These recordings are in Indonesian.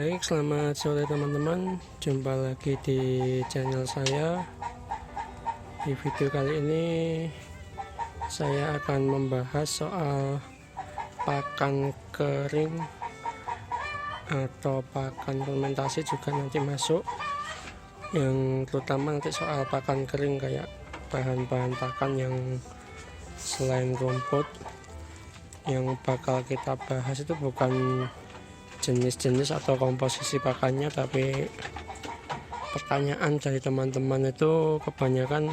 Baik, selamat sore teman-teman. Jumpa lagi di channel saya. Di video kali ini saya akan membahas soal pakan kering atau pakan fermentasi juga nanti masuk. Yang terutama nanti soal pakan kering kayak bahan-bahan pakan yang selain rumput. Yang bakal kita bahas itu bukan jenis-jenis atau komposisi pakannya, tapi pertanyaan dari teman-teman itu kebanyakan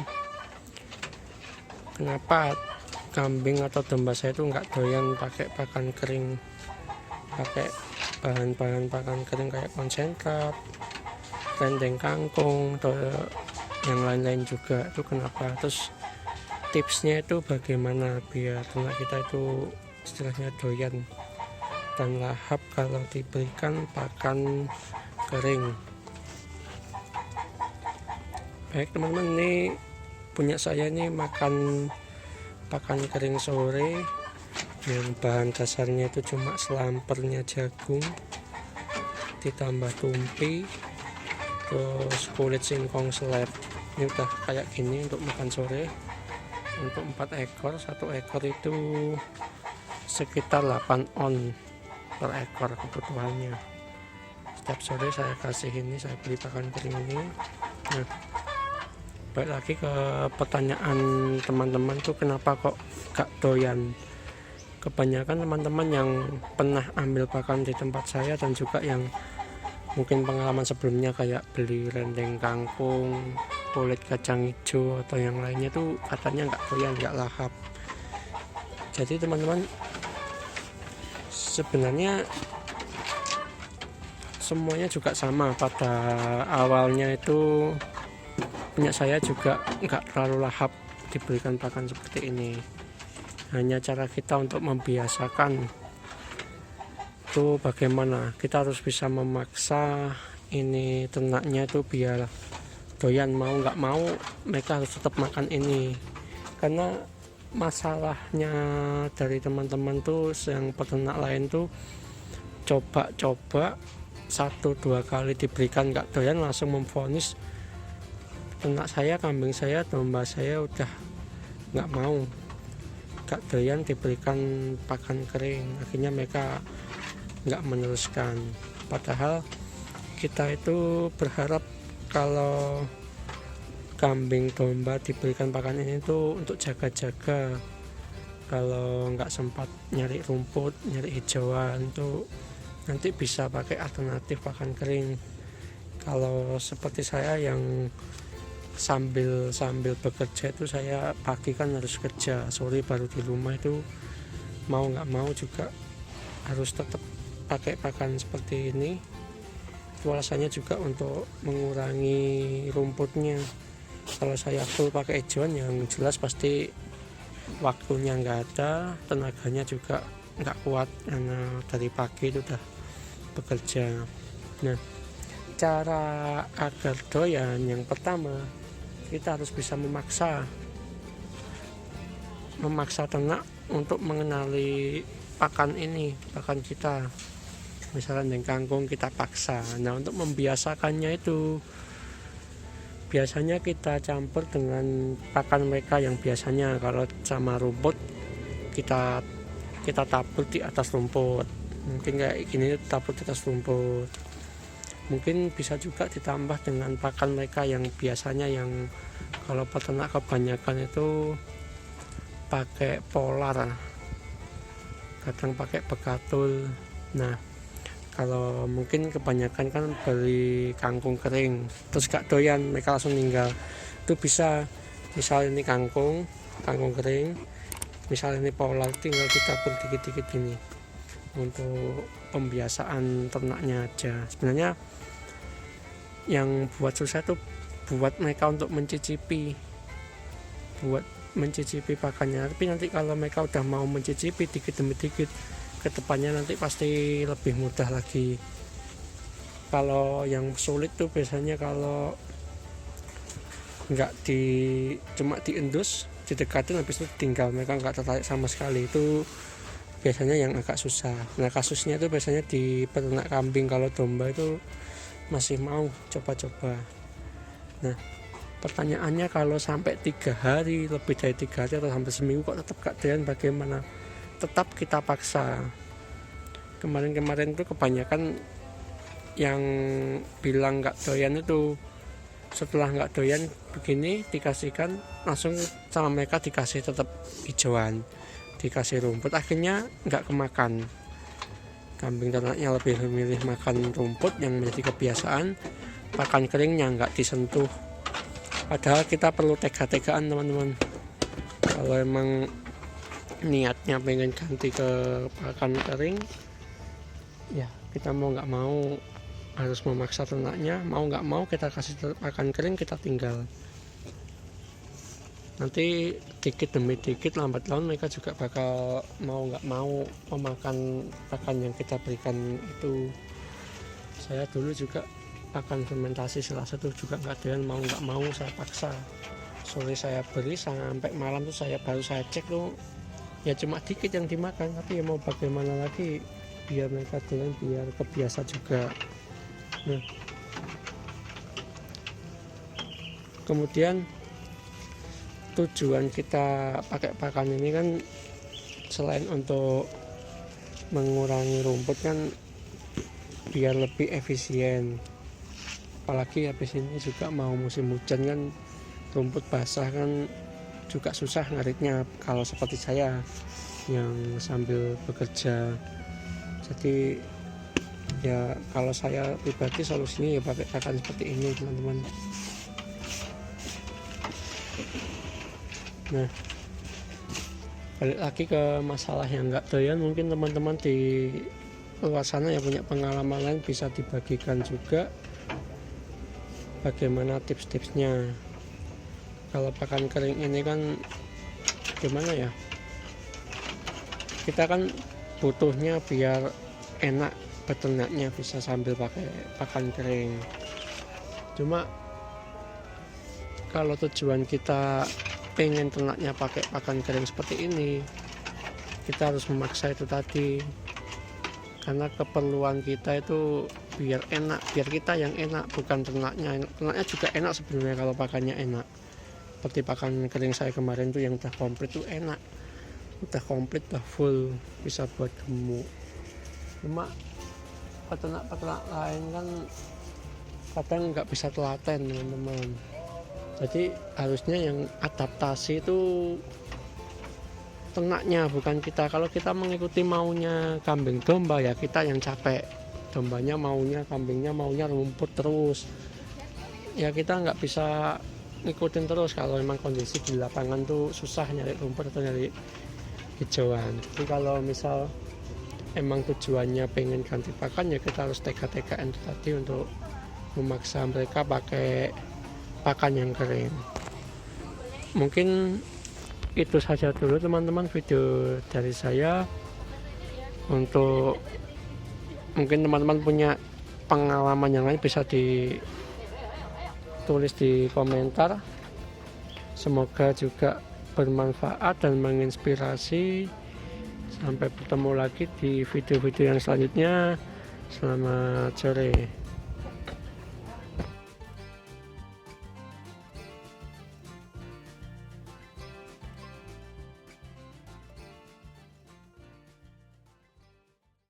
kenapa kambing atau domba saya itu nggak doyan pakai pakan kering, pakai bahan-bahan pakan kering kayak konsentrat, rendeng kangkung atau yang lain-lain juga. Itu kenapa? Terus tipsnya itu bagaimana biar ternak kita itu istilahnya doyan dan lahap kalau diberikan pakan kering. Baik teman-teman, ini punya saya ini makan pakan kering sore yang bahan dasarnya itu cuma selampernya jagung ditambah tumpi terus kulit singkong selep. Ini udah kayak gini untuk makan sore. Untuk 4 ekor, 1 ekor itu sekitar 8 on per ekor kebutuhannya. Setiap sore saya kasih ini, saya beli pakan kering ini. Nah, balik lagi ke pertanyaan teman-teman tuh kenapa kok gak doyan. Kebanyakan teman-teman yang pernah ambil pakan di tempat saya dan juga yang mungkin pengalaman sebelumnya kayak beli rendeng kangkung, kulit kacang hijau atau yang lainnya tuh katanya gak doyan, gak lahap. Jadi teman-teman, sebenarnya semuanya juga sama. Pada awalnya itu punya saya juga nggak terlalu lahap diberikan pakan seperti ini. Hanya cara kita untuk membiasakan itu bagaimana. Kita harus bisa memaksa ini ternaknya itu biar doyan, mau nggak mau mereka harus tetap makan ini. Karena masalahnya dari teman-teman tuh yang peternak lain tuh coba-coba 1-2 kali diberikan nggak doyan langsung memvonis ternak saya, kambing saya, domba saya udah nggak mau, nggak doyan diberikan pakan kering. Akhirnya mereka nggak meneruskan. Padahal kita itu berharap kalau kambing domba diberikan pakan ini tuh untuk jaga-jaga, kalau nggak sempat nyari rumput, nyari hijauan tuh nanti bisa pakai alternatif pakan kering. Kalau seperti saya yang sambil bekerja itu, saya pagi kan harus kerja, sore baru di rumah, itu mau nggak mau juga harus tetap pakai pakan seperti ini. Itu alasannya juga untuk mengurangi rumputnya. Kalau saya full pakai hijauan yang jelas pasti waktunya nggak ada, tenaganya juga nggak kuat karena dari pagi itu udah bekerja. Nah, cara agar doyan yang pertama, kita harus bisa memaksa ternak untuk mengenali pakan ini, pakan kita. Misalnya dengan kangkung kita paksa. Nah, untuk membiasakannya itu biasanya kita campur dengan pakan mereka yang biasanya kalau sama rumput kita tabur di atas rumput. Mungkin kayak gini, tabur di atas rumput. Mungkin bisa juga ditambah dengan pakan mereka yang biasanya, yang kalau peternak kebanyakan itu pakai polar, kadang pakai bekatul. Nah, kalau mungkin kebanyakan kan beli kangkung kering terus gak doyan, mereka langsung ninggal. Itu bisa, misal ini kangkung kering, misal ini polar, tinggal ditabur dikit-dikit gini untuk pembiasaan ternaknya aja. Sebenarnya yang buat susah tuh buat mereka untuk mencicipi pakannya. Tapi nanti kalau mereka udah mau mencicipi dikit demi dikit, kedepannya nanti pasti lebih mudah lagi. Kalau yang sulit tuh biasanya kalau nggak cuma diendus, didekatin, habis itu tinggal, mereka nggak tertarik sama sekali. Itu biasanya yang agak susah. Nah kasusnya itu biasanya di peternak kambing. Kalau domba itu masih mau coba-coba. Nah pertanyaannya, kalau sampai 3 hari, lebih dari 3 hari atau sampai seminggu kok tetap gak doyan, bagaimana? Tetap kita paksa. Kemarin-kemarin itu kebanyakan yang bilang gak doyan itu setelah nggak doyan begini dikasihkan langsung sama mereka, dikasih tetap hijauan, dikasih rumput, akhirnya nggak kemakan. Kambing ternaknya lebih memilih makan rumput yang menjadi kebiasaan, pakan keringnya nggak disentuh. Padahal kita perlu tega-tegaan teman-teman. Kalau emang niatnya pengen ganti ke pakan kering, ya kita mau nggak mau harus memaksa ternaknya. Mau nggak mau kita kasih pakan kering, kita tinggal. Nanti dikit demi dikit, lambat laun mereka juga bakal mau nggak mau memakan pakan yang kita berikan itu. Saya dulu juga pakan fermentasi selasa tuh juga nggak doyan, mau nggak mau saya paksa. Sore saya beri sampai malam tuh baru saya cek tuh ya cuma dikit yang dimakan, tapi ya mau bagaimana lagi, biar mereka doyan, biar kebiasa juga. Nah, kemudian tujuan kita pakai pakan ini kan selain untuk mengurangi rumput kan biar lebih efisien. Apalagi habis ini juga mau musim hujan kan, rumput basah kan juga susah ngaritnya kalau seperti saya yang sambil bekerja. Jadi ya kalau saya pribadi solusinya ya pakai pakan seperti ini teman-teman. Nah balik lagi ke masalah yang nggak doyan, mungkin teman-teman di luar sana yang punya pengalaman lain bisa dibagikan juga bagaimana tips-tipsnya. Kalau pakan kering ini kan gimana ya, kita kan butuhnya biar enak peternaknya, bisa sambil pakai pakan kering. Cuma kalau tujuan kita pengen ternaknya pakai pakan kering seperti ini, kita harus memaksa itu tadi, karena keperluan kita itu biar enak, biar kita yang enak, bukan ternaknya. Ternaknya juga enak sebenarnya kalau pakannya enak. Seperti pakan kering saya kemarin tuh yang udah komplit tuh enak, udah komplit, udah full, bisa buat gemuk. Cuma peternak-peternak lain kan kadang nggak bisa telaten teman-teman. Jadi harusnya yang adaptasi itu ternaknya, bukan kita. Kalau kita mengikuti maunya kambing domba ya kita yang capek. Dombanya maunya, kambingnya maunya rumput terus, ya kita nggak bisa ngikutin terus. Kalau memang kondisi di lapangan tuh susah nyari rumput atau nyari hijauan. Jadi kalau misal emang tujuannya pengen ganti pakan ya kita harus tega-tegaan tadi untuk memaksa mereka pakai pakan yang kering. Mungkin itu saja dulu teman-teman video dari saya. Untuk mungkin teman-teman punya pengalaman yang lain bisa ditulis di komentar. Semoga juga bermanfaat dan menginspirasi. Sampai bertemu lagi di video-video yang selanjutnya. Selamat sore.